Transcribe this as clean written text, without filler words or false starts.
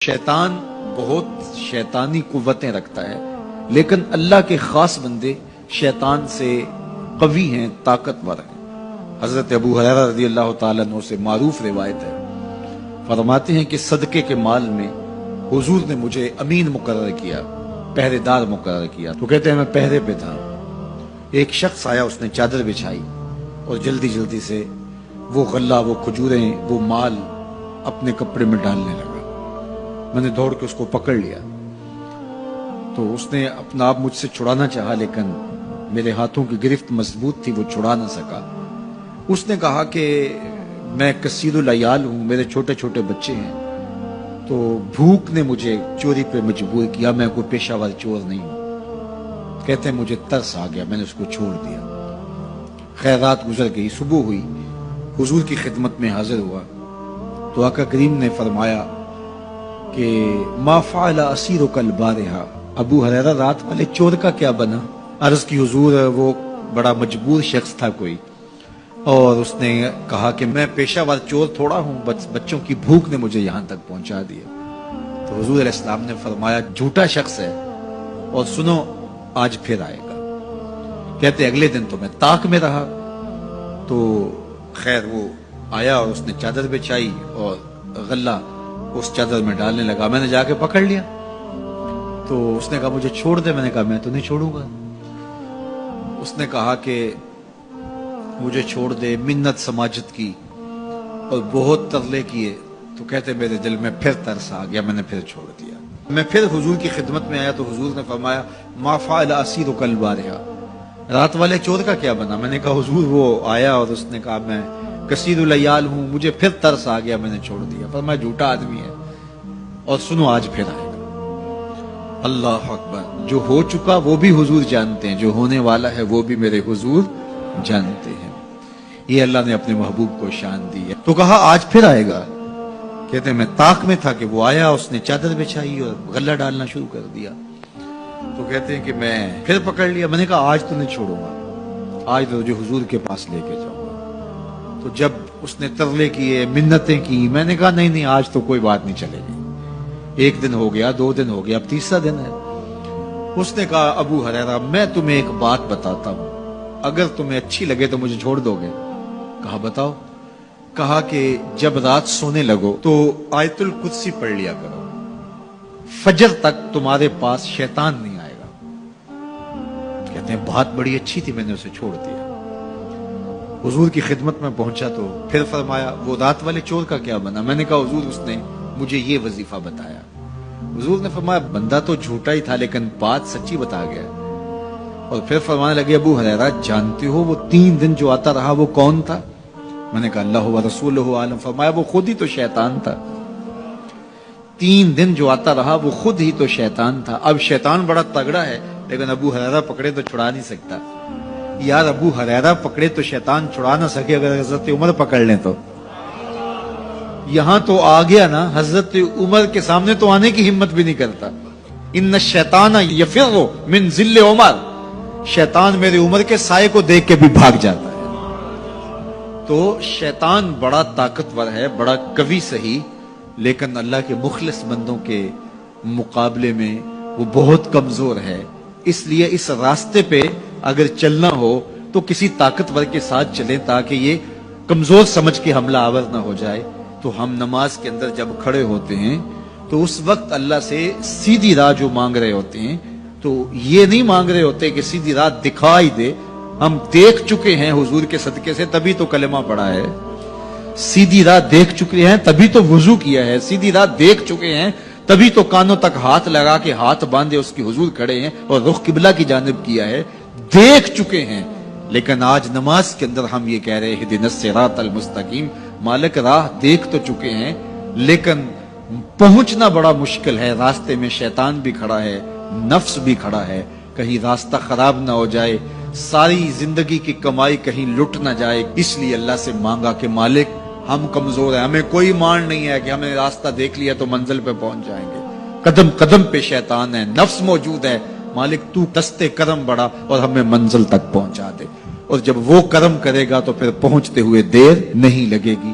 شیطان بہت شیطانی قوتیں رکھتا ہے، لیکن اللہ کے خاص بندے شیطان سے قوی ہیں، طاقتور ہیں۔ حضرت ابو ہریرہ رضی اللہ تعالیٰ عنہ سے معروف روایت ہے، فرماتے ہیں کہ صدقے کے مال میں حضور نے مجھے امین مقرر کیا، پہرے دار مقرر کیا۔ تو کہتے ہیں میں پہرے پہ تھا، ایک شخص آیا، اس نے چادر بچھائی اور جلدی جلدی سے وہ غلہ، وہ کھجوریں، وہ مال اپنے کپڑے میں ڈالنے لگا۔ میں نے دوڑ کے اس کو پکڑ لیا، تو اس نے اپنا آپ مجھ سے چھڑانا چاہا، لیکن میرے ہاتھوں کی گرفت مضبوط تھی، وہ چھڑا نہ سکا۔ اس نے کہا کہ میں کثیر العیال ہوں، میرے چھوٹے چھوٹے بچے ہیں، تو بھوک نے مجھے چوری پہ مجبور کیا، میں کوئی پیشہ ور چور نہیں ہوں۔ کہتے ہیں مجھے ترس آ گیا، میں نے اس کو چھوڑ دیا۔ خیر رات گزر گئی، صبح ہوئی، حضور کی خدمت میں حاضر ہوا تو آقا کریم نے فرمایا کہ ما فعل اسیرک البارحہ، ابو ہریرہ رات والے چور کا کیا بنا؟ عرض کی حضور وہ بڑا مجبور شخص تھا کوئی، اور اس نے کہا کہ میں پیشہ ور چور تھوڑا ہوں، بچوں کی بھوک نے مجھے یہاں تک پہنچا دیا۔ تو حضور علیہ السلام نے فرمایا جھوٹا شخص ہے، اور سنو آج پھر آئے گا۔ کہتے اگلے دن تو میں طاق میں رہا، تو خیر وہ آیا اور اس نے چادر بچھائی اور غلہ اس چادر میں ڈالنے لگا۔ میں نے جا کے پکڑ لیا، تو اس نے کہا مجھے چھوڑ دے۔ میں نے کہا میں تو نہیں چھوڑوں گا۔ اس نے کہا کہ مجھے چھوڑ دے، منت سماجت کی اور بہت ترلے کیے، تو کہتے میرے دل میں پھر ترس آ گیا، میں نے پھر چھوڑ دیا۔ میں پھر حضور کی خدمت میں آیا تو حضور نے فرمایا ما فعل اسیرک البارحہ، رات والے چور کا کیا بنا؟ میں نے کہا حضور وہ آیا اور اس نے کہا میں کثیر العیال ہوں، مجھے پھر ترس آ گیا، میں نے چھوڑ دیا۔ فرمایا جھوٹا آدمی ہے، اور سنو آج پھر آئے گا۔ اللہ اکبر! جو ہو چکا وہ بھی حضور جانتے ہیں، جو ہونے والا ہے وہ بھی میرے حضور جانتے ہیں۔ یہ اللہ نے اپنے محبوب کو شان دی ہے۔ تو کہا آج پھر آئے گا۔ کہتے ہیں میں طاق میں تھا کہ وہ آیا، اس نے چادر بچھائی اور غلہ ڈالنا شروع کر دیا۔ تو کہتے ہیں کہ میں پھر پکڑ لیا۔ میں نے کہا آج تو نہیں چھوڑوں گا، آج تو جو حضور کے پاس لے کے جاؤں گا۔ تو جب اس نے ترلے کیے، منتیں کی، میں نے کہا نہیں نہیں آج تو کوئی بات نہیں چلے گی۔ ایک دن ہو گیا، 2 دن ہو گیا، اب تیسرا دن ہے۔ اس نے کہا ابو ہریرہ میں تمہیں ایک بات بتاتا ہوں، اگر تمہیں اچھی لگے تو مجھے چھوڑ دو گے؟ کہا بتاؤ۔ کہا کہ جب رات سونے لگو تو آیت الکرسی پڑھ لیا کرو، فجر تک تمہارے پاس شیطان نہیں آئے گا۔ کہتے ہیں بات بڑی اچھی تھی، میں نے اسے چھوڑ دیا۔ حضور کی خدمت میں پہنچا تو پھر فرمایا وہ رات والے چور کا کیا بنا؟ میں نے کہا حضور اس نے مجھے یہ وظیفہ بتایا۔ حضور نے فرمایا بندہ تو جھوٹا ہی تھا، لیکن بات سچی بتا گیا۔ اور پھر فرمانے لگے ابو ہریرہ جانتے ہو وہ 3 دن جو آتا رہا وہ کون تھا؟ میں نے کہا اللہ و رسولہ عالم۔ فرمایا وہ خود ہی تو شیطان تھا۔ 3 دن جو آتا رہا وہ خود ہی تو شیطان تھا۔ اب شیطان بڑا تگڑا ہے، لیکن ابو ہریرہ پکڑے تو چھڑا نہیں سکتا۔ یار ابو ہریرہ پکڑے تو شیطان چھڑا نہ سکے، اگر حضرت عمر پکڑ لیں تو یہاں تو آ گیا نا، حضرت عمر کے سامنے تو آنے کی ہمت بھی نہیں کرتا۔ ان الشیطان یفر من ظل عمر، شیطان میرے عمر کے سائے کو دیکھ کے بھی بھاگ جاتا ہے۔ تو شیطان بڑا طاقتور ہے، بڑا قوی صحیح، لیکن اللہ کے مخلص بندوں کے مقابلے میں وہ بہت کمزور ہے۔ اس لیے اس راستے پہ اگر چلنا ہو تو کسی طاقتور کے ساتھ چلیں، تاکہ یہ کمزور سمجھ کے حملہ آور نہ ہو جائے۔ تو ہم نماز کے اندر جب کھڑے ہوتے ہیں تو اس وقت اللہ سے سیدھی راہ جو مانگ رہے ہوتے ہیں، تو یہ نہیں مانگ رہے ہوتے کہ سیدھی راہ دکھائی دے۔ ہم دیکھ چکے ہیں حضور کے صدقے سے، تبھی تو کلمہ پڑھا ہے۔ سیدھی راہ دیکھ چکے ہیں تبھی تو وضو کیا ہے۔ سیدھی راہ دیکھ چکے ہیں تبھی تو کانوں تک ہاتھ لگا کے ہاتھ باندھے اس کی حضور کھڑے ہیں اور رخ قبلہ کی جانب کیا ہے۔ دیکھ چکے ہیں، لیکن آج نماز کے اندر ہم یہ کہہ رہے ہیں اہدنا الصراط المستقیم، مالک راہ دیکھ تو چکے ہیں، لیکن پہنچنا بڑا مشکل ہے۔ راستے میں شیطان بھی کھڑا ہے، نفس بھی کھڑا ہے، کہیں راستہ خراب نہ ہو جائے، ساری زندگی کی کمائی کہیں لٹ نہ جائے۔ اس لیے اللہ سے مانگا کہ مالک ہم کمزور ہیں، ہمیں کوئی مان نہیں ہے کہ ہمیں راستہ دیکھ لیا تو منزل پہ پہنچ جائیں گے۔ قدم قدم پہ شیطان ہے، نفس موجود ہے، مالک تو دستے کرم بڑھا اور ہمیں منزل تک پہنچا دے۔ اور جب وہ کرم کرے گا تو پھر پہنچتے ہوئے دیر نہیں لگے گی۔